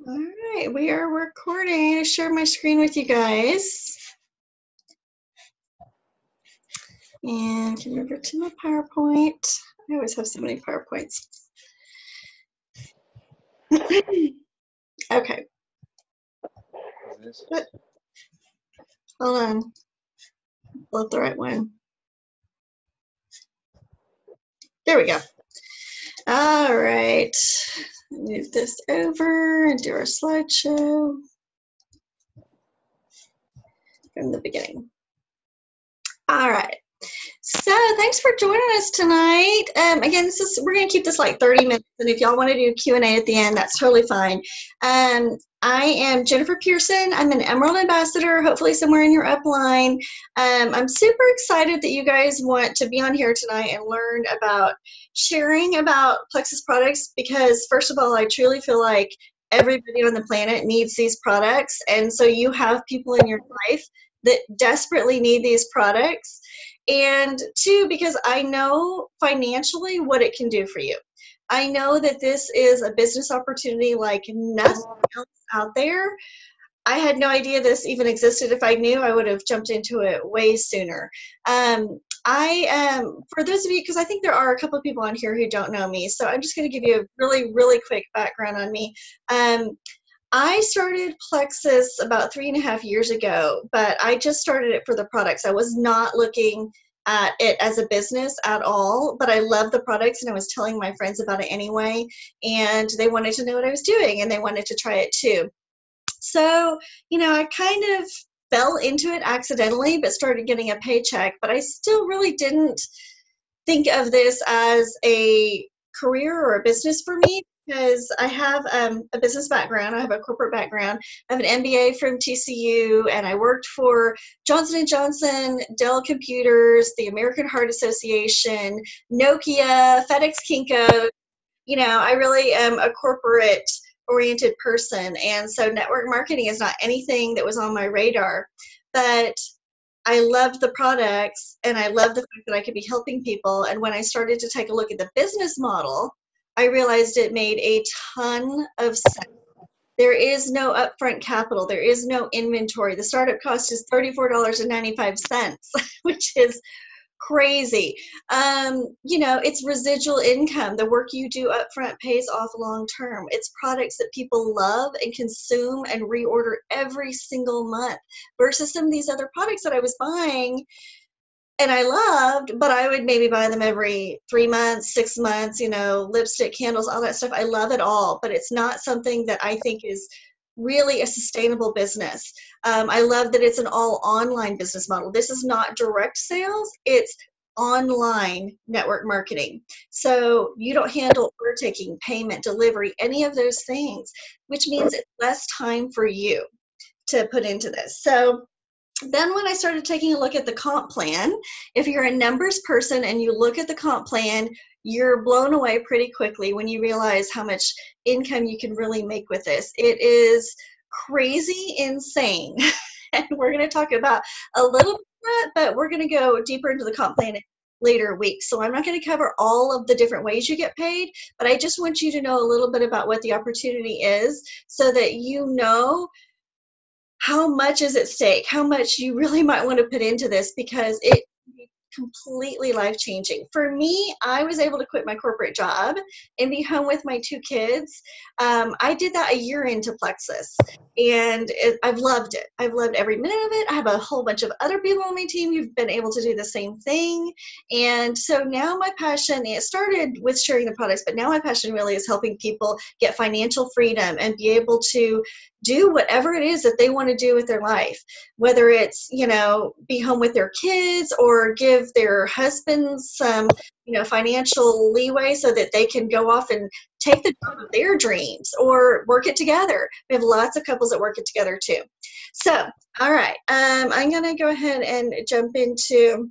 All right, we are recording. I share my screen with you guys. And come over to my PowerPoint. I always have so many PowerPoints. Okay. But, hold on. Pull up the right one. There we go. All right. Move this over and do our slideshow from the beginning. All right. So thanks for joining us tonight. Again, we're going to keep this like 30 minutes, and if y'all want to do Q&A at the end, that's totally fine. I am Jennifer Pearson. I'm an Emerald Ambassador, hopefully somewhere in your upline. I'm super excited that you guys want to be on here tonight and learn about sharing about Plexus products because, first of all, I truly feel like everybody on the planet needs these products, and so you have people in your life that desperately need these products. And two, because I know financially what it can do for you. I know that this is a business opportunity like nothing else out there. I had no idea this even existed. If I knew, I would have jumped into it way sooner. For those of you, because I think there are a couple of people on here who don't know me, so I'm just going to give you a really, really quick background on me. I started Plexus about 3.5 years ago, but I just started it for the products. I was not looking at it as a business at all, but I love the products and I was telling my friends about it anyway, and they wanted to know what I was doing and they wanted to try it too. So, I kind of fell into it accidentally, but started getting a paycheck, but I still really didn't think of this as a career or a business for me because I have a business background. I have a corporate background. I have an MBA from TCU, and I worked for Johnson & Johnson, Dell Computers, the American Heart Association, Nokia, FedEx Kinko. I really am a corporate oriented person, and so network marketing is not anything that was on my radar. But I loved the products and I loved the fact that I could be helping people. And when I started to take a look at the business model, I realized it made a ton of sense. There is no upfront capital. There is no inventory. The startup cost is $34.95, which is crazy. It's residual income. The work you do up front pays off long term. It's products that people love and consume and reorder every single month versus some of these other products that I was buying and I loved, but I would maybe buy them every 3 months, 6 months, lipstick, candles, all that stuff. I love it all, but it's not something that I think is really a sustainable business. I love that it's an all online business model. This is not direct sales, it's online network marketing. So you don't handle order taking, payment, delivery, any of those things, which means it's less time for you to put into this. So then when I started taking a look at the comp plan, if you're a numbers person and you look at the comp plan, you're blown away pretty quickly when you realize how much income you can really make with this. It is crazy insane. And we're going to talk about a little bit, but we're going to go deeper into the comp plan in later weeks. So I'm not going to cover all of the different ways you get paid, but I just want you to know a little bit about what the opportunity is so that you know how much is at stake, how much you really might want to put into this because it completely life-changing. For me, I was able to quit my corporate job and be home with my 2 kids. I did that a year into Plexus, and I've loved it. I've loved every minute of it. I have a whole bunch of other people on my team who've been able to do the same thing. And so now my passion, it started with sharing the products, but now my passion really is helping people get financial freedom and be able to do whatever it is that they want to do with their life, whether it's, be home with their kids or give their husbands some, financial leeway so that they can go off and take the job of their dreams or work it together. We have lots of couples that work it together too. So, all right, I'm going to go ahead and jump into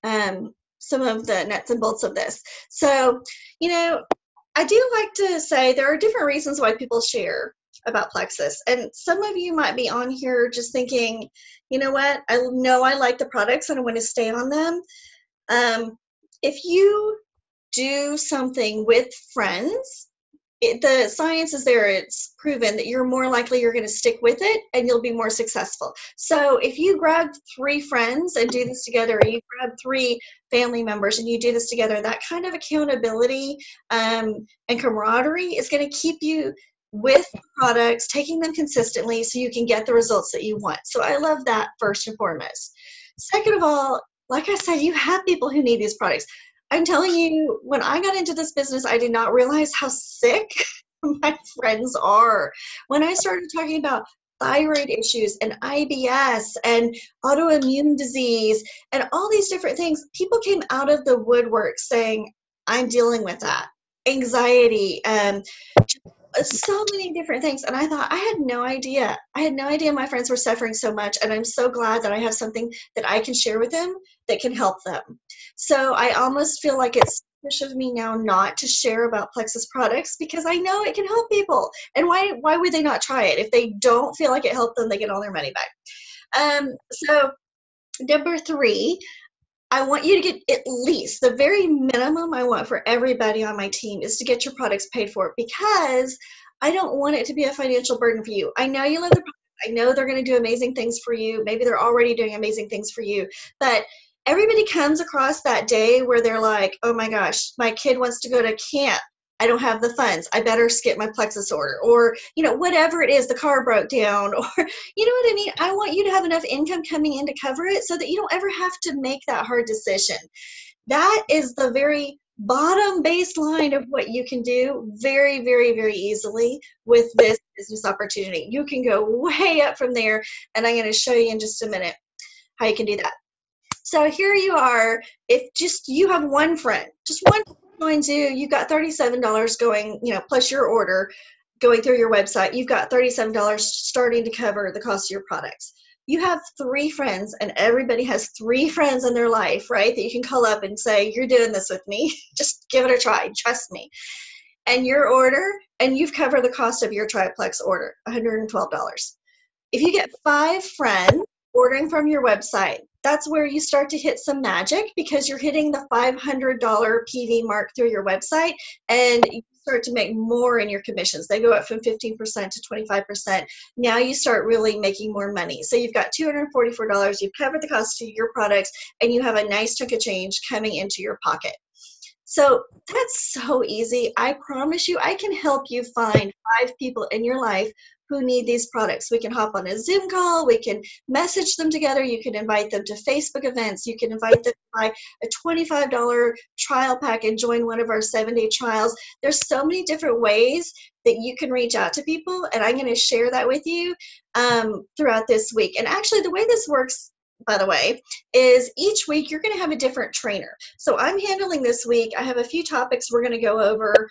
some of the nuts and bolts of this. So, I do like to say there are different reasons why people share about Plexus. And some of you might be on here just thinking, you know what, I know I like the products and I want to stay on them. If you do something with friends, the science is there. It's proven that you're more likely you're going to stick with it and you'll be more successful. So if you grab 3 friends and do this together, or you grab 3 family members and you do this together, that kind of accountability and camaraderie is going to keep you with products, taking them consistently so you can get the results that you want. So I love that first and foremost. Second of all, like I said, you have people who need these products. I'm telling you, when I got into this business, I did not realize how sick my friends are. When I started talking about thyroid issues and IBS and autoimmune disease and all these different things, people came out of the woodwork saying, I'm dealing with that. Anxiety, so many different things. And I thought, I had no idea. I had no idea my friends were suffering so much. And I'm so glad that I have something that I can share with them that can help them. So I almost feel like it's selfish of me now not to share about Plexus products because I know it can help people. And why would they not try it? If they don't feel like it helped them, they get all their money back. So number 3, I want you to get at least the very minimum I want for everybody on my team is to get your products paid for, because I don't want it to be a financial burden for you. I know you love the product. I know they're going to do amazing things for you. Maybe they're already doing amazing things for you. But everybody comes across that day where they're like, oh my gosh, my kid wants to go to camp. I don't have the funds. I better skip my Plexus order. Or, whatever it is, the car broke down. Or, you know what I mean? I want you to have enough income coming in to cover it so that you don't ever have to make that hard decision. That is the very bottom baseline of what you can do very, very, very easily with this business opportunity. You can go way up from there, and I'm going to show you in just a minute how you can do that. So here you are. If just you have one friend, just one joins you, you've got $37 going, plus your order going through your website, you've got $37 starting to cover the cost of your products. You have 3 friends, and everybody has 3 friends in their life, right? That you can call up and say, you're doing this with me. Just give it a try. Trust me. And your order, and you've covered the cost of your Triplex order, $112. If you get 5 friends ordering from your website, that's where you start to hit some magic, because you're hitting the $500 PV mark through your website, and you start to make more in your commissions. They go up from 15% to 25%. Now you start really making more money. So you've got $244, you've covered the cost of your products, and you have a nice chunk of change coming into your pocket. So that's so easy. I promise you, I can help you find 5 people in your life who need these products. We can hop on a Zoom call. We can message them together. You can invite them to Facebook events. You can invite them to buy a $25 trial pack and join one of our 7-day trials. There's so many different ways that you can reach out to people, and I'm going to share that with you throughout this week. And actually, the way this works, by the way, is each week you're going to have a different trainer. So I'm handling this week. I have a few topics we're going to go over.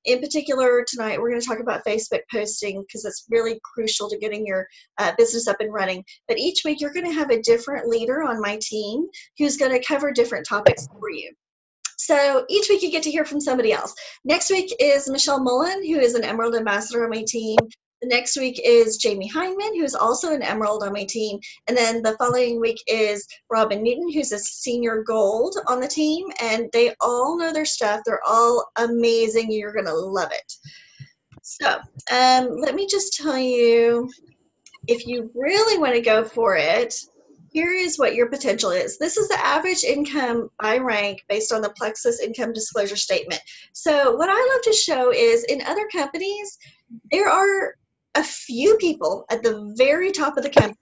In particular, tonight we're going to talk about Facebook posting, because it's really crucial to getting your business up and running. But each week you're going to have a different leader on my team who's going to cover different topics for you. So each week you get to hear from somebody else. Next week is Michelle Mullen, who is an Emerald Ambassador on my team. The next week is Jamie Heineman, who's also an Emerald on my team. And then the following week is Robin Newton, who's a Senior Gold on the team. And they all know their stuff. They're all amazing. You're going to love it. So let me just tell you, if you really want to go for it, here is what your potential is. This is the average income by rank based on the Plexus income disclosure statement. So what I love to show is in other companies, there are a few people at the very top of the company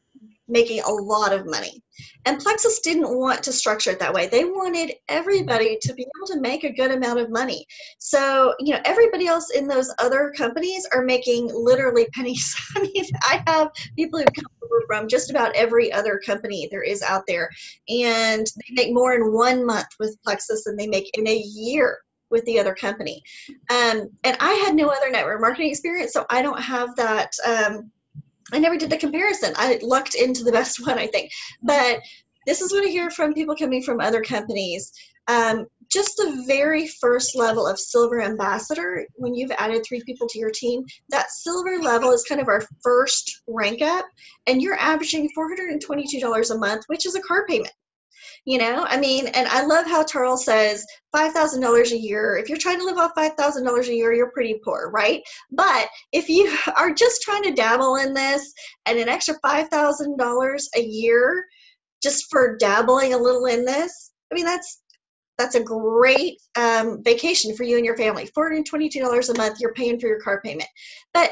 making a lot of money. And Plexus didn't want to structure it that way. They wanted everybody to be able to make a good amount of money. So, everybody else in those other companies are making literally pennies. I mean, I have people who come over from just about every other company there is out there, and they make more in 1 month with Plexus than they make in a year with the other company. And I had no other network marketing experience, so I don't have that. I never did the comparison. I lucked into the best one, I think. But this is what I hear from people coming from other companies. Just the very first level of Silver Ambassador, when you've added 3 people to your team, that Silver level is kind of our first rank up, and you're averaging $422 a month, which is a car payment. I mean, and I love how Charles says $5,000 a year. If you're trying to live off $5,000 a year, you're pretty poor, right? But if you are just trying to dabble in this and an extra $5,000 a year just for dabbling a little in this, I mean, that's a great vacation for you and your family. $422 a month, you're paying for your car payment. But,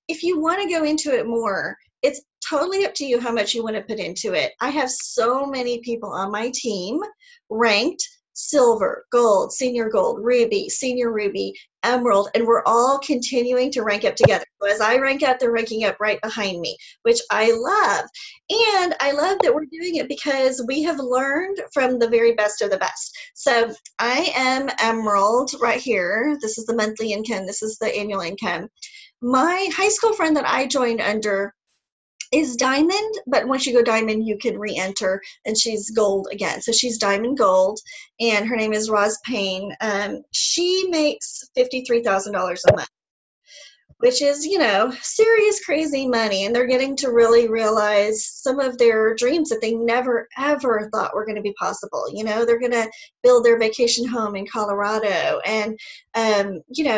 if you want to go into it more, it's totally up to you how much you want to put into it. I have so many people on my team ranked silver, gold, senior gold, ruby, senior ruby, emerald, and we're all continuing to rank up together. So as I rank up, they're ranking up right behind me, which I love. And I love that we're doing it because we have learned from the very best of the best. So I am emerald right here. This is the monthly income. This is the annual income. My high school friend that I joined under is diamond, but once you go diamond, you can re-enter, and she's gold again. So she's diamond gold, and her name is Roz Payne. She makes $53,000 a month, which is, serious crazy money. And they're getting to really realize some of their dreams that they never, ever thought were going to be possible. They're going to build their vacation home in Colorado and,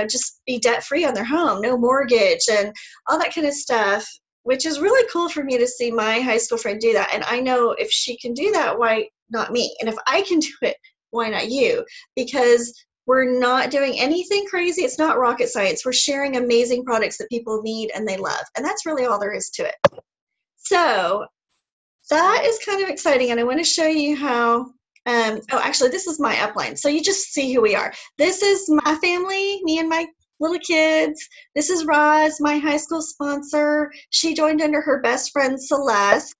just be debt free on their home, no mortgage and all that kind of stuff, which is really cool for me to see my high school friend do that. And I know if she can do that, why not me? And if I can do it, why not you? Because we're not doing anything crazy. It's not rocket science. We're sharing amazing products that people need and they love. And that's really all there is to it. So that is kind of exciting. And I want to show you how, actually, this is my upline. So you just see who we are. This is my family, me and my little kids. This is Roz, my high school sponsor. She joined under her best friend, Celeste.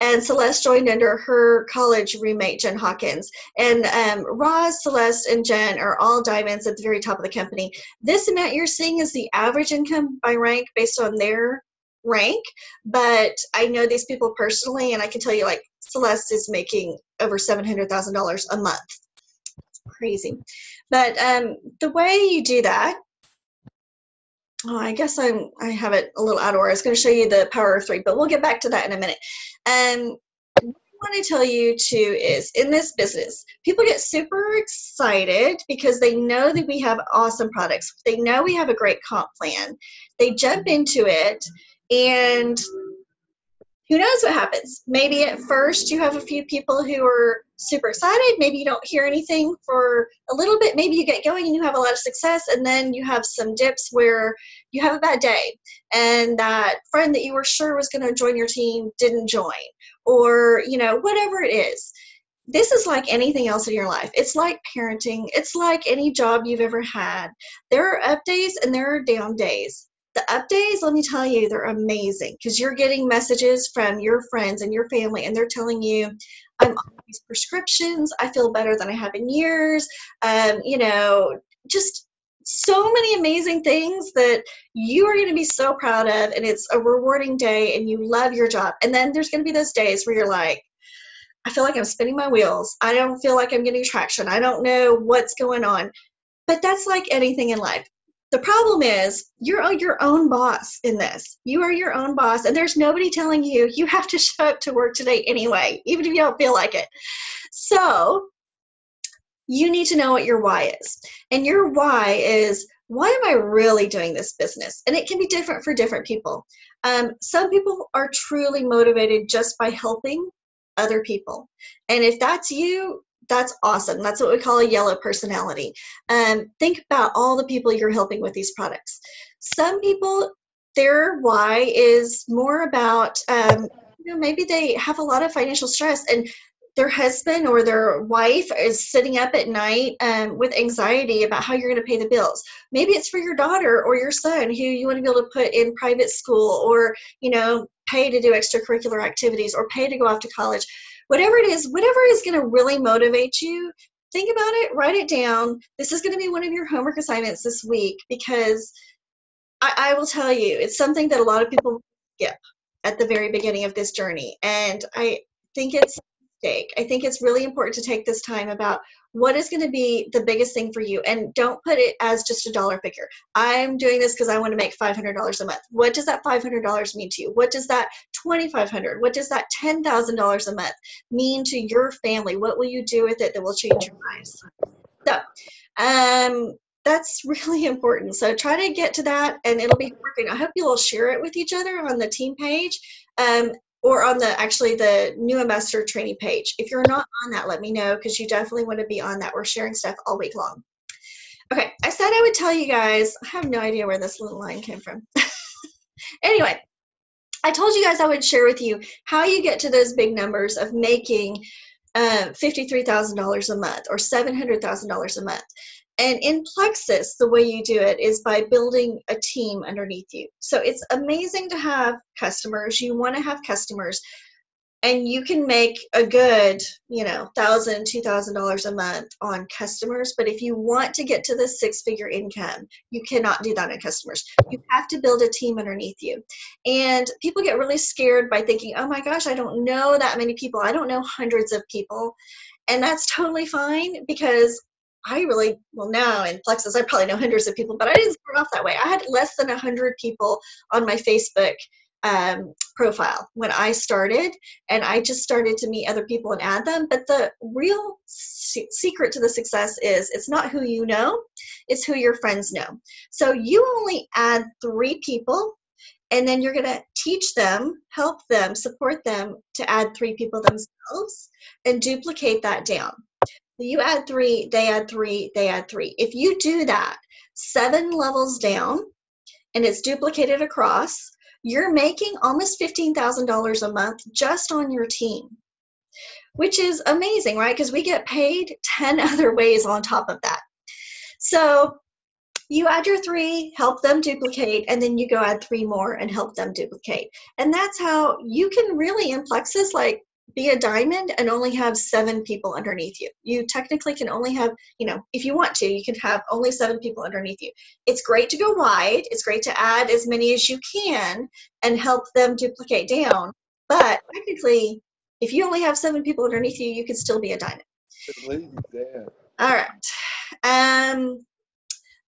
And Celeste joined under her college roommate, Jen Hawkins. And Roz, Celeste, and Jen are all diamonds at the very top of the company. This amount you're seeing is the average income by rank based on their rank. But I know these people personally, and I can tell you, like, Celeste is making over $700,000 a month. It's crazy. But the way you do that, I guess I have it a little out of order. I was going to show you the power of three, but we'll get back to that in a minute. What I want to tell you too is in this business, people get super excited because they know that we have awesome products. They know we have a great comp plan. They jump into it, and who knows what happens. Maybe at first you have a few people who are super excited. Maybe you don't hear anything for a little bit. Maybe you get going and you have a lot of success, and then you have some dips where you have a bad day and that friend that you were sure was going to join your team didn't join, or whatever it is. This is like anything else in your life. It's like parenting. It's like any job you've ever had. There are up days and there are down days. The up days, let me tell you, they're amazing because you're getting messages from your friends and your family, and they're telling you, I'm on these prescriptions. I feel better than I have in years. Just so many amazing things that you are going to be so proud of, and it's a rewarding day, and you love your job. And then there's going to be those days where you're like, I feel like I'm spinning my wheels. I don't feel like I'm getting traction. I don't know what's going on. But that's like anything in life. The problem is you're your own boss in this. You are your own boss, and there's nobody telling you you have to show up to work today anyway, even if you don't feel like it. So you need to know what your why is. And your why is, why am I really doing this business? And it can be different for different people. Some people are truly motivated just by helping other people. And if that's you, that's awesome. That's what we call a yellow personality. Think about all the people you're helping with these products. Some people, their why is more about, maybe they have a lot of financial stress, and their husband or their wife is sitting up at night with anxiety about how you're going to pay the bills. Maybe it's for your daughter or your son who you want to be able to put in private school, or, pay to do extracurricular activities, or pay to go off to college. Whatever it is, whatever is going to really motivate you, think about it, write it down. This is going to be one of your homework assignments this week, because I will tell you, it's something that a lot of people skip at the very beginning of this journey. And I think it's a mistake. I think it's really important to take this time about what is going to be the biggest thing for you? And don't put it as just a dollar figure. I'm doing this because I want to make $500 a month. What does that $500 mean to you? What does that $2,500? What does that $10,000 a month mean to your family? What will you do with it that will change your lives? So, that's really important. So try to get to that, and it'll be working. I hope you'll all share it with each other on the team page, or on the new ambassador training page. If you're not on that, let me know, because you definitely want to be on that. We're sharing stuff all week long. Okay, I said I would tell you guys. I have no idea where this little line came from. Anyway, I told you guys I would share with you how you get to those big numbers of making $53,000 a month or $700,000 a month. And in Plexus, the way you do it is by building a team underneath you. So it's amazing to have customers. You want to have customers, and you can make a good, $1,000, $2,000 a month on customers. But if you want to get to the six-figure income, you cannot do that on customers. You have to build a team underneath you. And people get really scared by thinking, oh my gosh, I don't know that many people. I don't know hundreds of people. And that's totally fine, because now in Plexus, I probably know hundreds of people, but I didn't start off that way. I had less than 100 people on my Facebook profile when I started, and I just started to meet other people and add them. But the real secret to the success is it's not who you know, it's who your friends know. So you only add 3 people, and then you're going to teach them, help them, support them to add 3 people themselves, and duplicate that down. You add 3, they add 3, they add 3. If you do that 7 levels down and it's duplicated across, you're making almost $15,000 a month just on your team, which is amazing, right? Because we get paid 10 other ways on top of that. So you add your 3, help them duplicate, and then you go add 3 more and help them duplicate. And that's how you can really, in Plexus, be a diamond and only have 7 people underneath you. You technically can only have, if you want to, you can have only 7 people underneath you. It's great to go wide. It's great to add as many as you can and help them duplicate down. But technically, if you only have 7 people underneath you, you could still be a diamond. All right.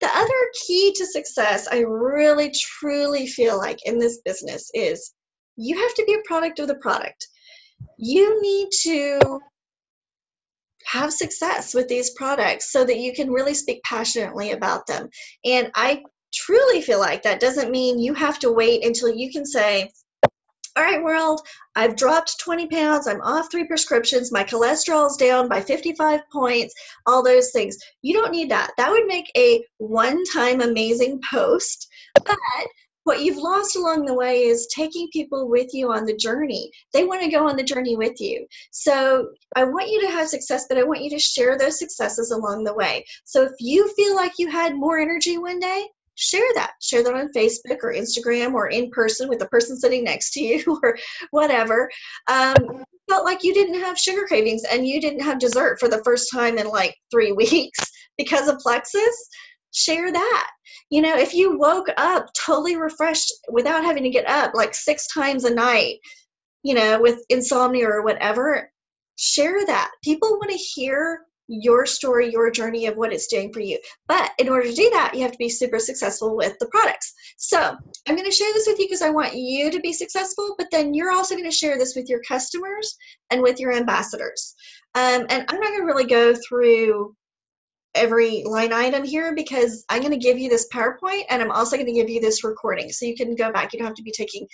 The other key to success, I really, truly feel like in this business, is you have to be a product of the product. You need to have success with these products so that you can really speak passionately about them. And I truly feel like that doesn't mean you have to wait until you can say, all right, world, I've dropped 20 pounds, I'm off 3 prescriptions, my cholesterol's down by 55 points, all those things. You don't need that. That would make a one-time amazing post, but what you've lost along the way is taking people with you on the journey. They want to go on the journey with you. So I want you to have success, but I want you to share those successes along the way. So if you feel like you had more energy one day, share that. Share that on Facebook or Instagram or in person with the person sitting next to you or whatever. Felt like you didn't have sugar cravings and you didn't have dessert for the first time in 3 weeks because of Plexus. Share that. If you woke up totally refreshed without having to get up 6 times a night, with insomnia or whatever, share that. People want to hear your story, your journey of what it's doing for you. But in order to do that, you have to be super successful with the products. So I'm going to share this with you because I want you to be successful, but then you're also going to share this with your customers and with your ambassadors. And I'm not going to really go through every line item here because I'm going to give you this PowerPoint and I'm also going to give you this recording so you can go back. You don't have to be taking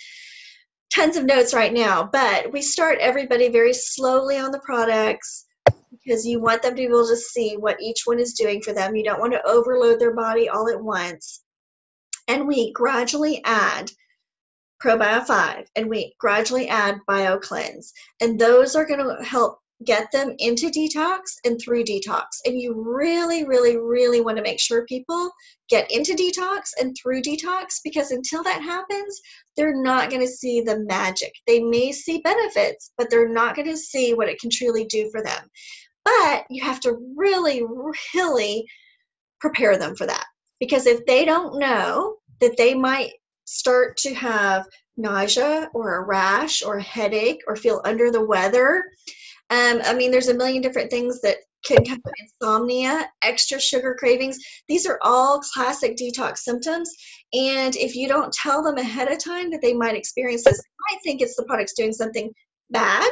tons of notes right now, but we start everybody very slowly on the products because you want them to be able to see what each one is doing for them. You don't want to overload their body all at once. And we gradually add ProBio 5 and we gradually add BioCleanse. And those are going to help get them into detox and through detox. And you really, really, really want to make sure people get into detox and through detox, because until that happens, they're not going to see the magic. They may see benefits, but they're not going to see what it can truly do for them. But you have to really, really prepare them for that. Because if they don't know that they might start to have nausea or a rash or a headache or feel under the weather, there's a million different things that can have insomnia, extra sugar cravings. These are all classic detox symptoms. And if you don't tell them ahead of time that they might experience this, I think it's the product's doing something bad,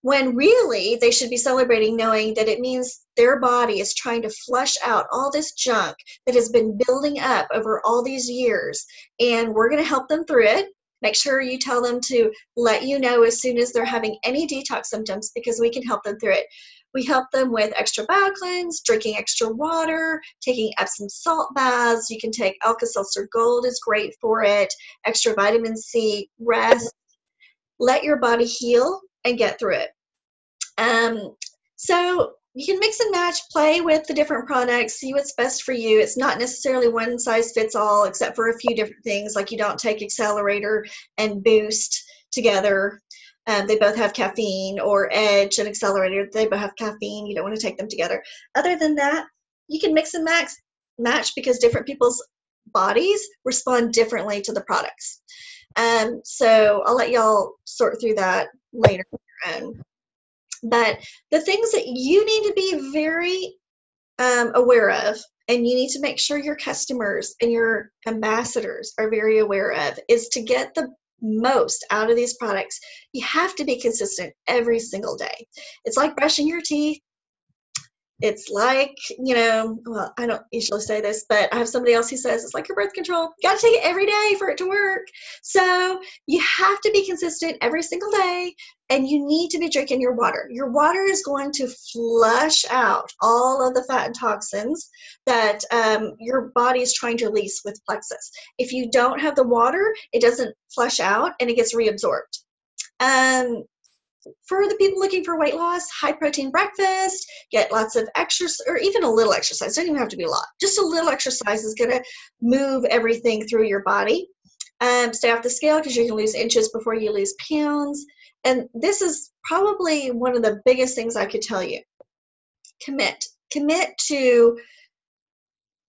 when really they should be celebrating, knowing that it means their body is trying to flush out all this junk that has been building up over all these years. And we're going to help them through it. Make sure you tell them to let you know as soon as they're having any detox symptoms, because we can help them through it. We help them with extra bowel cleanse, drinking extra water, taking Epsom salt baths. You can take Alka-Seltzer Gold, is great for it. Extra vitamin C, rest. Let your body heal and get through it. So you can mix and match, play with the different products, see what's best for you. It's not necessarily one size fits all, except for a few different things, like you don't take Accelerator and Boost together. They both have caffeine, or Edge and Accelerator, they both have caffeine. You don't want to take them together. Other than that, you can mix and match, because different people's bodies respond differently to the products. So I'll let y'all sort through that later. But the things that you need to be very aware of, and you need to make sure your customers and your ambassadors are very aware of, is to get the most out of these products. You have to be consistent every single day. It's like brushing your teeth. It's like, well, I don't usually say this, but I have somebody else who says it's like your birth control. You got to take it every day for it to work. So you have to be consistent every single day, and you need to be drinking your water. Your water is going to flush out all of the fat and toxins that your body is trying to release with Plexus. If you don't have the water, it doesn't flush out and it gets reabsorbed. For the people looking for weight loss, high protein breakfast, get lots of exercise, or even a little exercise. Doesn't even have to be a lot. Just a little exercise is going to move everything through your body. Stay off the scale, because you can lose inches before you lose pounds. And this is probably one of the biggest things I could tell you. Commit to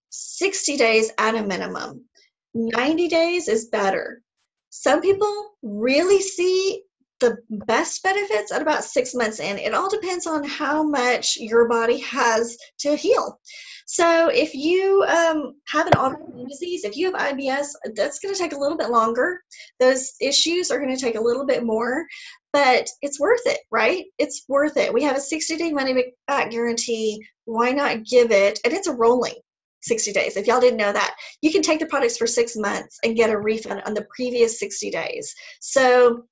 60 days at a minimum. 90 days is better. Some people really see the best benefits at about 6 months in. It all depends on how much your body has to heal. So if you have an autoimmune disease, if you have IBS, that's going to take a little bit longer. Those issues are going to take a little bit more, but it's worth it, right? It's worth it. We have a 60-day money back guarantee. Why not give it? And it's a rolling 60 days. If y'all didn't know that, you can take the products for 6 months and get a refund on the previous 60 days. So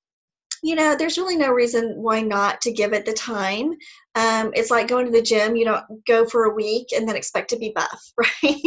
there's really no reason why not to give it the time. It's like going to the gym. You don't go for a week and then expect to be buff, right?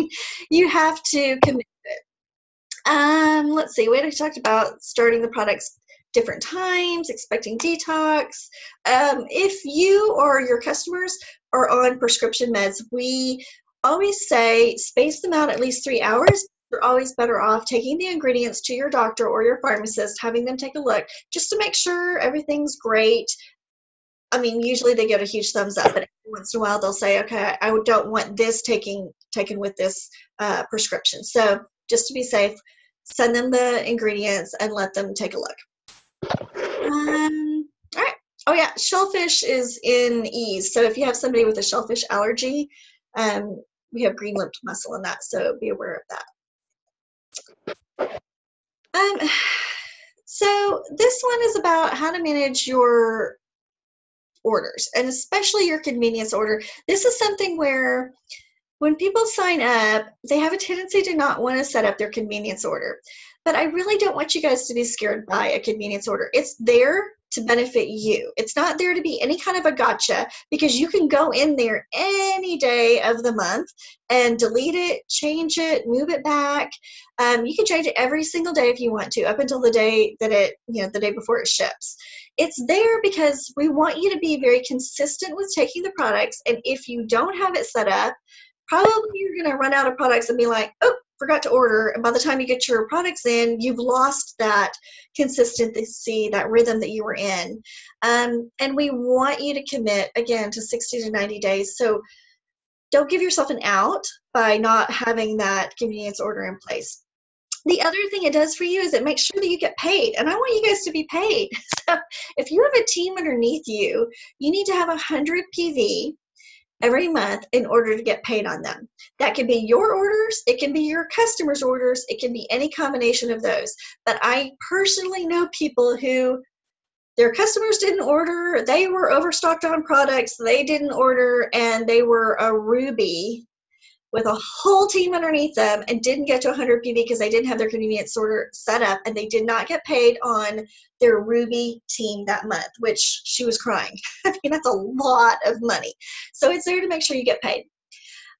You have to commit to it. Let's see. We already talked about starting the products different times, expecting detox. If you or your customers are on prescription meds, we always say space them out at least 3 hours. You're always better off taking the ingredients to your doctor or your pharmacist, having them take a look just to make sure everything's great. I mean, usually they get a huge thumbs up, but every once in a while they'll say, okay, I don't want this taken with this prescription. So just to be safe, send them the ingredients and let them take a look. All right. Oh yeah, shellfish is in Ease. So if you have somebody with a shellfish allergy, we have green-lipped mussel in that, so be aware of that. So this one is about how to manage your orders, and especially your convenience order. This is something where when people sign up, they have a tendency to not want to set up their convenience order. But I really don't want you guys to be scared by a convenience order. It's there to benefit you. It's not there to be any kind of a gotcha, because you can go in there any day of the month and delete it, change it, move it back. You can change it every single day if you want to, up until the day that the day before it ships. It's there because we want you to be very consistent with taking the products. And if you don't have it set up, probably you're going to run out of products and be like, oh, forgot to order. And by the time you get your products in, you've lost that consistency, that rhythm that you were in. And we want you to commit, again, to 60 to 90 days. So don't give yourself an out by not having that convenience order in place. The other thing it does for you is it makes sure that you get paid. And I want you guys to be paid. So if you have a team underneath you, you need to have 100 PV. every month in order to get paid on them. That can be your orders, it can be your customers' orders, it can be any combination of those. But I personally know people who their customers didn't order, they were overstocked on products, they didn't order, and they were a Ruby with a whole team underneath them and didn't get to 100 PV because they didn't have their convenience order set up, and they did not get paid on their Ruby team that month, which she was crying. I mean, that's a lot of money. So it's there to make sure you get paid.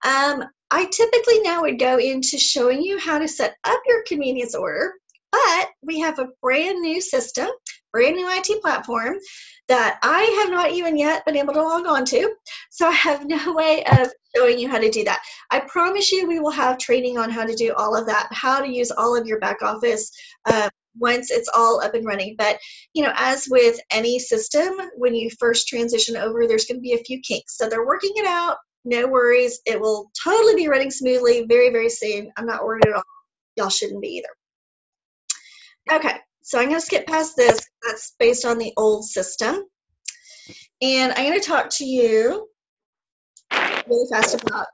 I typically now would go into showing you how to set up your convenience order, but we have a brand new system, brand new IT platform that I have not even yet been able to log on to. So I have no way of showing you how to do that. I promise you we will have training on how to do all of that, how to use all of your back office once it's all up and running. But, you know, as with any system, when you first transition over, there's going to be a few kinks. So they're working it out. No worries. It will totally be running smoothly very, very soon. I'm not worried at all. Y'all shouldn't be either. Okay, so I'm going to skip past this. That's based on the old system. And I'm going to talk to you really fast about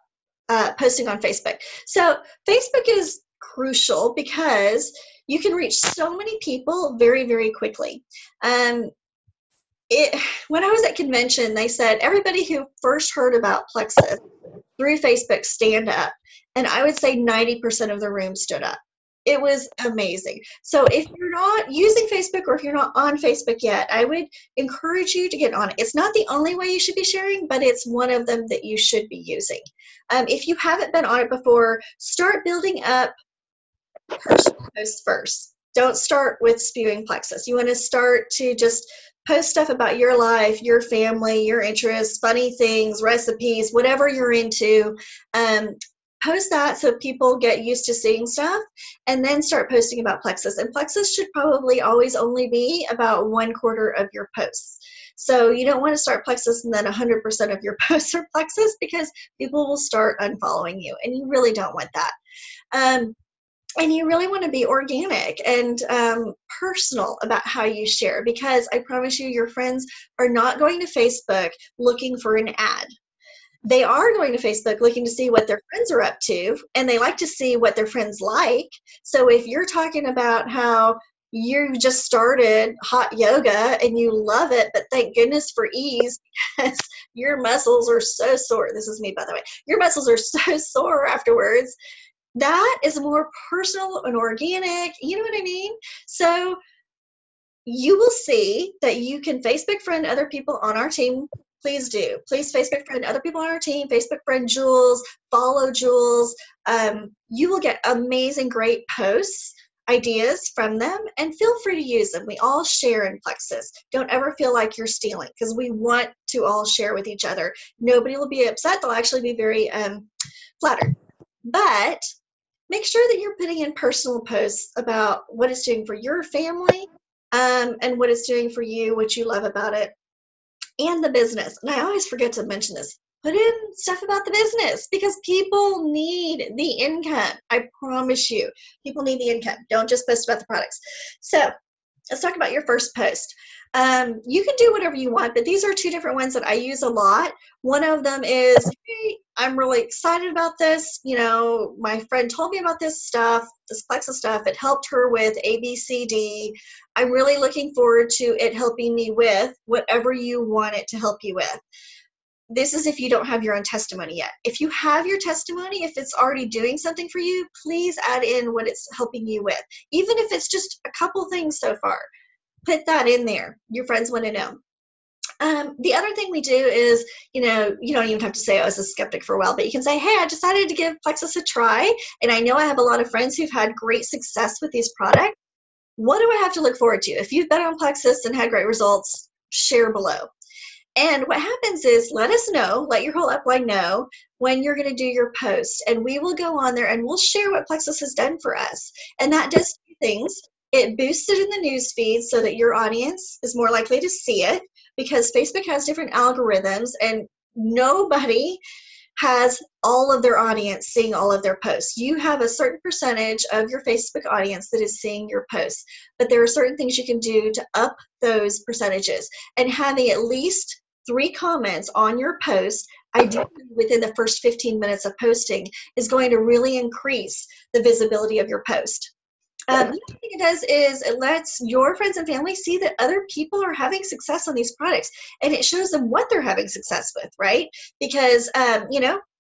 posting on Facebook. So Facebook is crucial because you can reach so many people very, very quickly. When I was at convention, they said everybody who first heard about Plexus through Facebook stand up, and I would say 90% of the room stood up. It was amazing. So if you're not using Facebook or if you're not on Facebook yet, I would encourage you to get on it. It's not the only way you should be sharing, but it's one of them that you should be using. If you haven't been on it before, start building up personal posts first. Don't start with spewing Plexus. You want to start to just post stuff about your life, your family, your interests, funny things, recipes, whatever you're into. Post that so people get used to seeing stuff, and then start posting about Plexus. And Plexus should probably always only be about 1/4 of your posts. So you don't want to start Plexus and then 100% of your posts are Plexus, because people will start unfollowing you, and you really don't want that. And you really want to be organic and personal about how you share, because I promise you, your friends are not going to Facebook looking for an ad. They are going to Facebook looking to see what their friends are up to, and they like to see what their friends like. So if you're talking about how you just started hot yoga and you love it, but thank goodness for ease because your muscles are so sore. This is me, by the way. Your muscles are so sore afterwards. That is more personal and organic. You know what I mean? So you will see that you can Facebook friend other people on our team. Please do. Please Facebook friend other people on our team. Facebook friend Jules, follow Jules. You will get amazing, great posts, ideas from them, and feel free to use them. We all share in Plexus. Don't ever feel like you're stealing, because we want to all share with each other. Nobody will be upset. They'll actually be very flattered. But make sure that you're putting in personal posts about what it's doing for your family and what it's doing for you, what you love about it, and the business. And I always forget to mention this. Put in stuff about the business, because people need the income. I promise you, people need the income. Don't just post about the products. So let's talk about your first post. You can do whatever you want, but these are two different ones that I use a lot. One of them is, hey, I'm really excited about this. You know, my friend told me about this stuff, this Plexus stuff. It helped her with ABCD. I'm really looking forward to it helping me with whatever you want it to help you with. This is if you don't have your own testimony yet. If you have your testimony, if it's already doing something for you, please add in what it's helping you with. Even if it's just a couple things so far, put that in there. Your friends want to know. The other thing we do is, you know, you don't even have to say I was a skeptic for a while, but you can say, hey, I decided to give Plexus a try, and I know I have a lot of friends who've had great success with these products. What do I have to look forward to? If you've been on Plexus and had great results, share below. And what happens is, let us know, let your whole upline know when you're going to do your post, and we will go on there and we'll share what Plexus has done for us. And that does two things. It boosts it in the news feed so that your audience is more likely to see it, because Facebook has different algorithms, and nobody has all of their audience seeing all of their posts. You have a certain percentage of your Facebook audience that is seeing your posts, but there are certain things you can do to up those percentages. And having at least 3 comments on your post ideally within the first 15 minutes of posting, is going to really increase the visibility of your post. The other thing it does is it lets your friends and family see that other people are having success on these products, and it shows them what they're having success with, right? Because,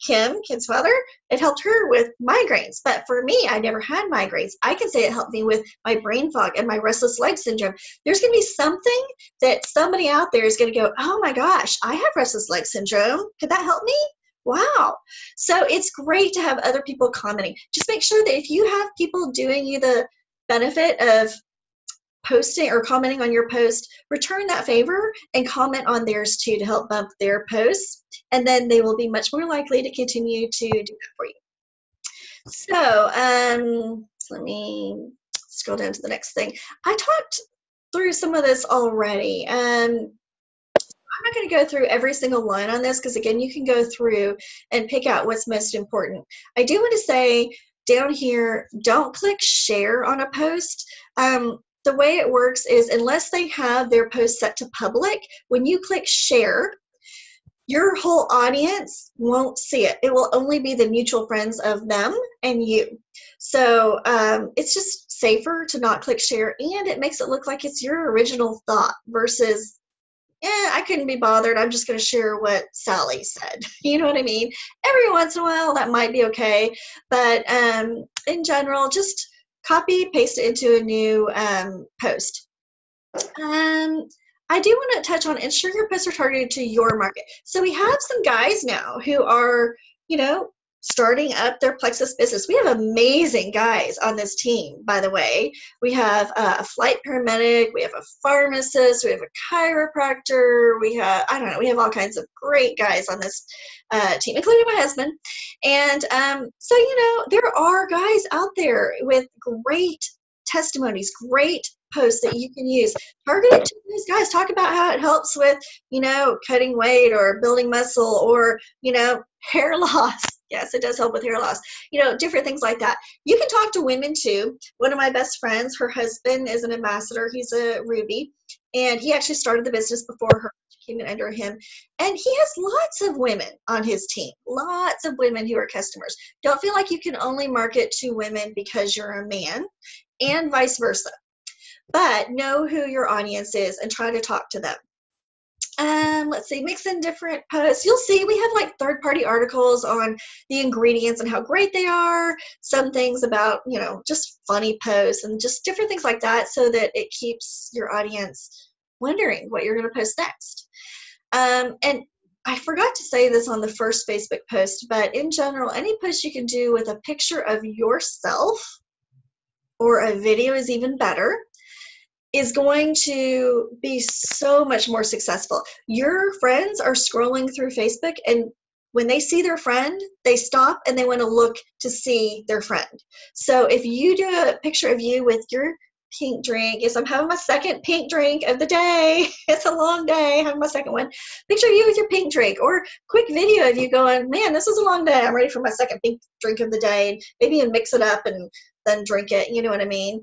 Kim's father, it helped her with migraines. But for me, I never had migraines. I can say it helped me with my brain fog and my restless leg syndrome. There's going to be something that somebody out there is going to go, oh my gosh, I have restless leg syndrome. Could that help me? Wow. So it's great to have other people commenting. Just make sure that if you have people doing you the benefit of posting or commenting on your post, return that favor and comment on theirs too to help bump their posts, and then they will be much more likely to continue to do that for you. So let me scroll down to the next thing. I talked through some of this already. I'm not going to go through every single line on this because, again, you can go through and pick out what's most important. I do want to say down here, don't click share on a post. The way it works is unless they have their post set to public, when you click share, your whole audience won't see it. It will only be the mutual friends of them and you. So it's just safer to not click share, and it makes it look like it's your original thought versus, I couldn't be bothered, I'm just going to share what Sally said. You know what I mean? Every once in a while, that might be okay. But in general, just copy, paste it into a new post. I do want to touch on ensure your posts are targeted to your market. So we have some guys now who are, starting up their Plexus business. We have amazing guys on this team, by the way. We have a flight paramedic, we have a pharmacist, we have a chiropractor, we have all kinds of great guys on this team, including my husband. And so, there are guys out there with great testimonies, great posts that you can use. Target it to these guys. Talk about how it helps with, cutting weight or building muscle or, hair loss. Yes, it does help with hair loss. Different things like that. You can talk to women too. One of my best friends, her husband is an ambassador. He's a Ruby, and he actually started the business before her. She came in under him, and he has lots of women on his team. Lots of women who are customers. Don't feel like you can only market to women because you're a man, and vice versa. But know who your audience is and try to talk to them. Let's see, mix in different posts. You'll see we have like third-party articles on the ingredients and how great they are. Some things about, just funny posts and just different things like that, so that it keeps your audience wondering what you're going to post next. And I forgot to say this on the first Facebook post, but in general, any post you can do with a picture of yourself or a video is even better, is going to be so much more successful. Your friends are scrolling through Facebook, and when they see their friend, they stop and they want to look to see their friend. So if you do a picture of you with your pink drink, yes, I'm having my second pink drink of the day. It's a long day, having my second one. Picture you with your pink drink, or quick video of you going, man, this is a long day. I'm ready for my second pink drink of the day. And maybe you mix it up and then drink it. You know what I mean?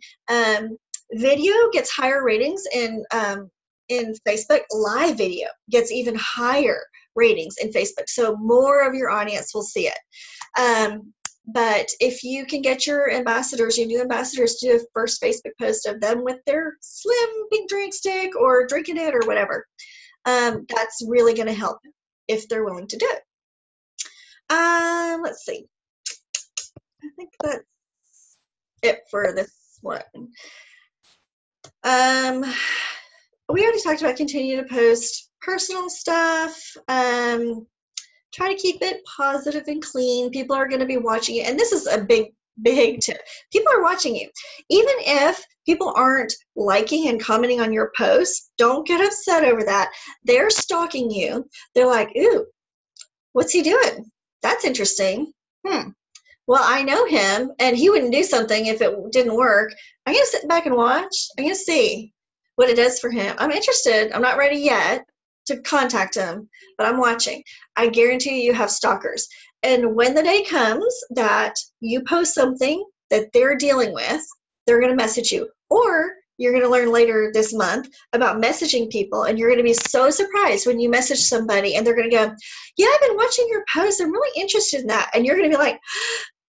Video gets higher ratings in Facebook. Live video gets even higher ratings in Facebook. So more of your audience will see it. But if you can get your ambassadors, your new ambassadors, to do a first Facebook post of them with their slim pink drink stick or drinking it or whatever, that's really going to help if they're willing to do it. Let's see. I think that's it for this one. We already talked about continue to post personal stuff. Try to keep it positive and clean. People are going to be watching it. And this is a big tip. People are watching you. Even if people aren't liking and commenting on your posts, don't get upset over that. They're stalking you. They're like, ooh, what's he doing? That's interesting. Well, I know him, and he wouldn't do something if it didn't work. I'm going to sit back and watch. I'm going to see what it does for him. I'm interested. I'm not ready yet to contact him, but I'm watching. I guarantee you have stalkers. And when the day comes that you post something that they're dealing with, they're going to message you. Or you're going to learn later this month about messaging people, and you're going to be so surprised when you message somebody and they're going to go, yeah, I've been watching your post. I'm really interested in that. And you're going to be like,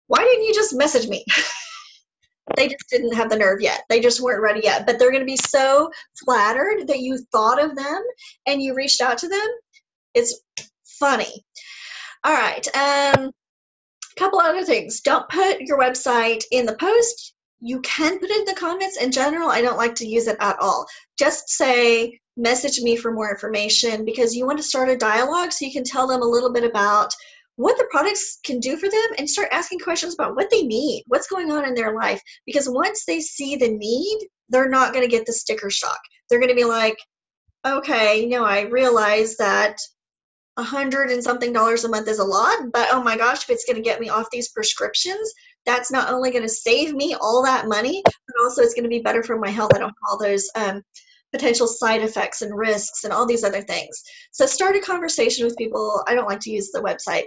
why didn't you just message me? They just didn't have the nerve yet. They just weren't ready yet. But they're going to be so flattered that you thought of them and you reached out to them. It's funny. All right. Couple other things. Don't put your website in the post. You can put it in the comments. In general, I don't like to use it at all. Just say, message me for more information, because you want to start a dialogue so you can tell them a little bit about what the products can do for them and start asking questions about what they need, what's going on in their life. Because once they see the need, they're not going to get the sticker shock. They're going to be like, okay, I realize that $100 and something a month is a lot, but oh my gosh, if it's going to get me off these prescriptions, that's not only going to save me all that money, but also it's going to be better for my health. I don't have all those potential side effects and risks and all these other things. So start a conversation with people. I don't like to use the website.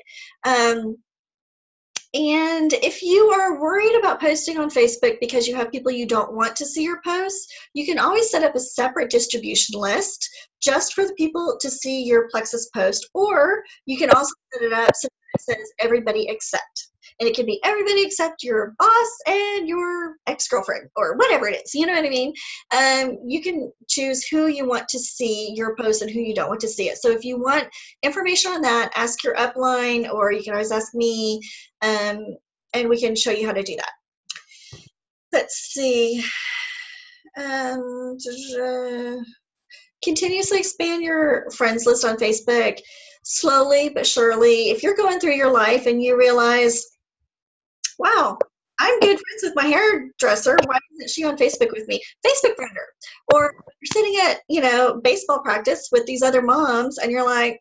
And if you are worried about posting on Facebook because you have people you don't want to see your posts, you can always set up a separate distribution list just for the people to see your Plexus post, or you can also set it up so it says everybody except. And it can be everybody except your boss and your ex-girlfriend or whatever it is. You know what I mean? You can choose who you want to see your post and who you don't want to see it. So if you want information on that, ask your upline, or you can always ask me, and we can show you how to do that. Let's see. Continuously expand your friends list on Facebook, slowly but surely. If you're going through your life and you realize, wow, I'm good friends with my hairdresser, why isn't she on Facebook with me? Facebook friend her. Or you're sitting at, baseball practice with these other moms and you're like,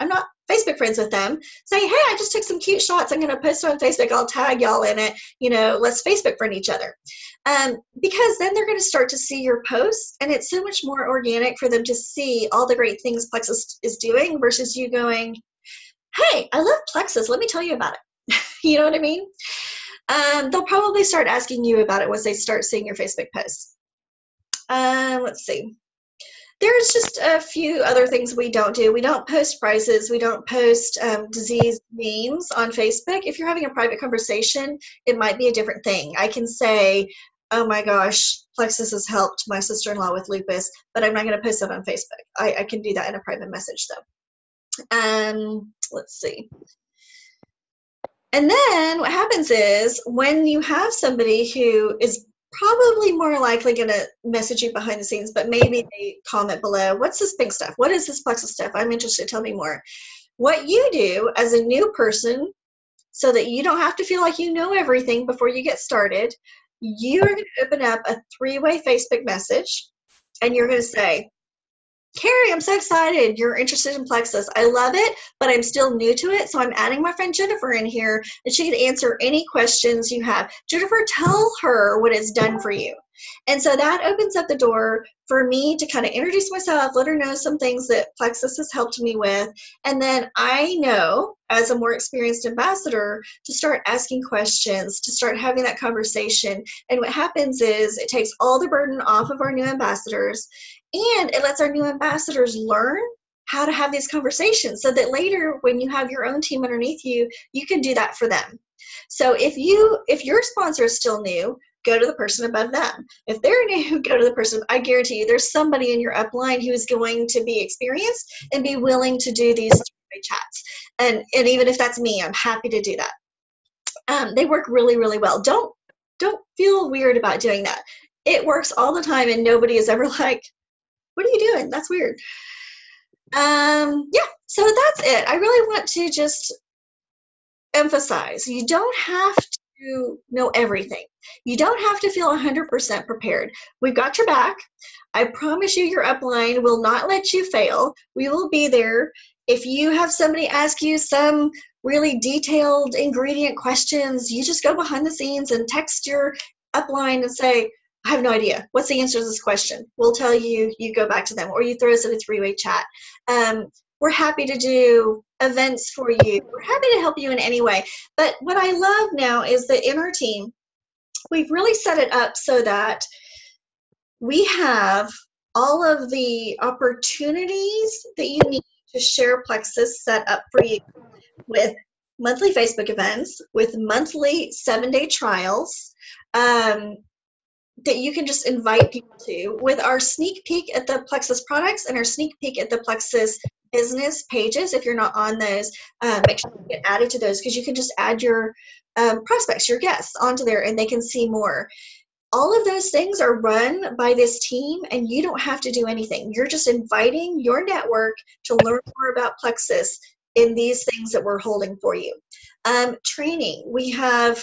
I'm not Facebook friends with them. Say, hey, I just took some cute shots. I'm going to post it on Facebook. I'll tag y'all in it. Let's Facebook friend each other. Because then they're going to start to see your posts, and it's so much more organic for them to see all the great things Plexus is doing versus you going, hey, I love Plexus. Let me tell you about it. You know what I mean? They'll probably start asking you about it once they start seeing your Facebook posts. Let's see. There's just a few other things we don't do. We don't post prices. We don't post disease names on Facebook. If you're having a private conversation, it might be a different thing. I can say, oh my gosh, Plexus has helped my sister-in-law with lupus, but I'm not going to post that on Facebook. I can do that in a private message though. Let's see. And then what happens is when you have somebody who is probably more likely going to message you behind the scenes, but maybe they comment below, what's this pink stuff? What is this Plexus stuff? I'm interested. Tell me more. What you do as a new person, so that you don't have to feel like you know everything before you get started, you are going to open up a 3-way Facebook message, and you're going to say, Carrie, I'm so excited you're interested in Plexus. I love it, but I'm still new to it, so I'm adding my friend Jennifer in here, and she can answer any questions you have. Jennifer, tell her what it's done for you. And so that opens up the door for me to kind of introduce myself, let her know some things that Plexus has helped me with, and then I know, as a more experienced ambassador, to start asking questions, to start having that conversation. And what happens is it takes all the burden off of our new ambassadors, and it lets our new ambassadors learn how to have these conversations so that later when you have your own team underneath you, you can do that for them. So if your sponsor is still new, go to the person above them. If they're new, go to the person. I guarantee you there's somebody in your upline who is going to be experienced and be willing to do these three-way chats. And even if that's me, I'm happy to do that. They work really, really well. Don't feel weird about doing that. It works all the time and nobody is ever like, what are you doing? That's weird. Yeah, so that's it. I really want to just emphasize, you don't have to know everything. You don't have to feel 100% prepared. We've got your back. I promise you your upline will not let you fail. We will be there. If you have somebody ask you some really detailed ingredient questions, you just go behind the scenes and text your upline and say, I have no idea. What's the answer to this question? We'll tell you, you go back to them, or you throw us in a 3-way chat. We're happy to do events for you. We're happy to help you in any way. But what I love now is that in our team, we've really set it up so that we have all of the opportunities that you need to share Plexus set up for you with monthly Facebook events, with monthly 7-day trials, that you can just invite people to. With our sneak peek at the Plexus products and our sneak peek at the Plexus business pages, if you're not on those, make sure you get added to those, because you can just add your prospects, your guests onto there, and they can see more. All of those things are run by this team, and you don't have to do anything. You're just inviting your network to learn more about Plexus in these things that we're holding for you. Training, we have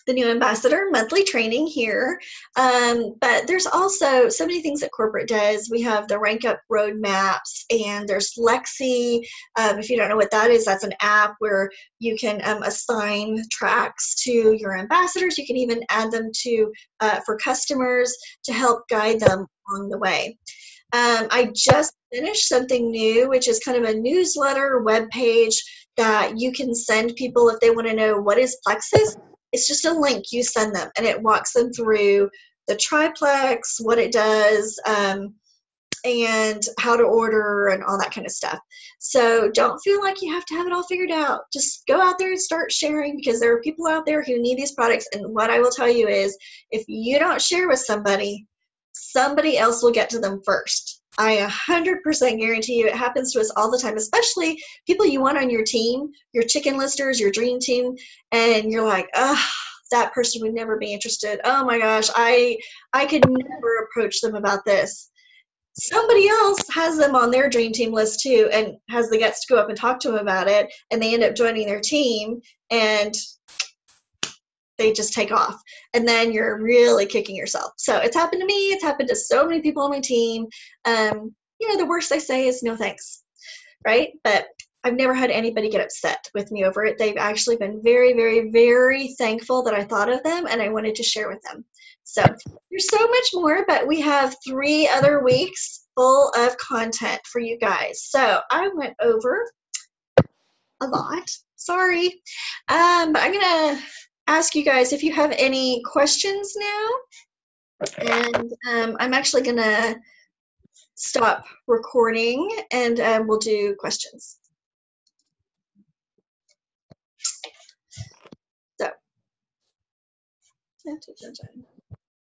the new ambassador monthly training here, but there's also so many things that corporate does. We have the rank up roadmaps, and there's Lexi. If you don't know what that is, that's an app where you can assign tracks to your ambassadors. You can even add them to for customers to help guide them along the way. I just finished something new, which is kind of a newsletter web page that you can send people if they want to know what is Plexus. It's just a link you send them, and it walks them through the triplex, what it does, and how to order and all that kind of stuff. So don't feel like you have to have it all figured out. Just go out there and start sharing, because there are people out there who need these products. And what I will tell you is, if you don't share with somebody, somebody else will get to them first. I 100% guarantee you, it happens to us all the time, especially people you want on your team, your chicken listers, your dream team, and you're like, oh, that person would never be interested. Oh my gosh, I could never approach them about this. Somebody else has them on their dream team list too, and has the guts to go up and talk to them about it, and they end up joining their team, and they just take off, and then you're really kicking yourself. So it's happened to me. It's happened to so many people on my team. The worst I say is no thanks, right? But I've never had anybody get upset with me over it. They've actually been very, very, very thankful that I thought of them and I wanted to share with them. So there's so much more, but we have 3 other weeks full of content for you guys. So I went over a lot. Sorry. But I'm going to ask you guys if you have any questions now. And I'm actually going to stop recording, and we'll do questions. So,